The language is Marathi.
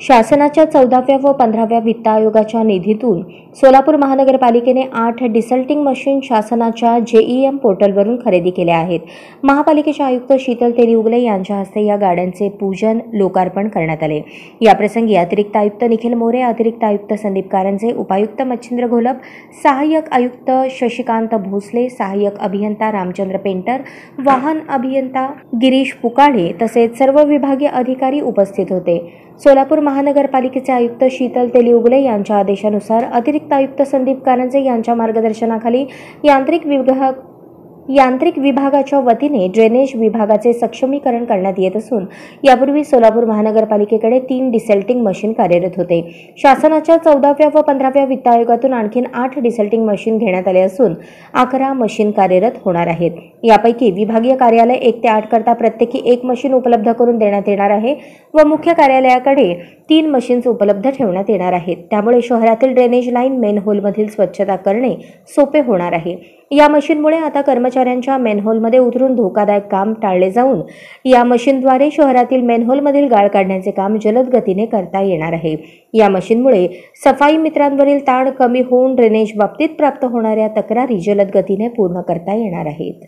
शासनाच्या 14व्या व 15व्या वित्त आयोगाच्या निधीतून सोलापूर महानगरपालिकेने 8 डिसल्टिंग मशीन शासनाच्या जेईएम पोर्टलवरून खरेदी केल्या आहेत। महापालिकेचे आयुक्त शीतल तेलीउगले यांच्या हस्ते या गाड्यांचे पूजन लोकार्पण करण्यात आले। याप्रसंगी अतिरिक्त आयुक्त निखिल मोरे, अतिरिक्त आयुक्त संदीप कारंजे, उपायुक्त मच्छिंद्र घोलप, सहाय्यक आयुक्त शशिकांत भोसले, सहाय्यक अभियंता रामचंद्र पेंटर, वाहन अभियंता गिरीश पुकाळे तसेच सर्व विभागीय अधिकारी उपस्थित होते। सोलापूर महानगरपालिकेचे आयुक्त शीतल तेलीउगले यांच्या आदेशानुसार अतिरिक्त आयुक्त संदीप कारंजे यांच्या मार्गदर्शनाखाली यांत्रिक विभागाच्या वतीने ड्रेनेज विभागाचे सक्षमीकरण करण्यात येत असून यापूर्वी सोलापूर महानगरपालिकेकडे 3 डिसल्टिंग मशीन कार्यरत होते। शासनाच्या 14व्या व 15व्या वित्त आयोगातून आणखी 8 डिसल्टिंग मशीन घेण्यात आले असून 11 मशीन कार्यरत होणार आहेत। यापैकी विभागीय कार्यालय 1 ते 8 करता प्रत्येकी 1 मशीन उपलब्ध करून देण्यात येणार आहे व मुख्य कार्यालयाकडे 3 मशीन्स उपलब्ध ठेवण्यात येणार आहेत। त्यामुळे शहरातील ड्रेनेज लाईन मेनहोलमधील स्वच्छता करणे सोपे होणार आहे। या मशीनमुळे आता कर्मचाऱ्यांच्या मेनहोलमध्ये उतरून धोकादायक काम टाळले जाऊन या मशीनद्वारे शहरातील मेनहोलमधील गाळ काढण्याचे काम जलद गतीने करता येणार आहे। या मशीनमुळे सफाई मित्रांवरील ताण कमी होऊन ड्रेनेज बाबतीत प्राप्त होणाऱ्या तक्रारी जलद गतीने पूर्ण करता येणार आहेत।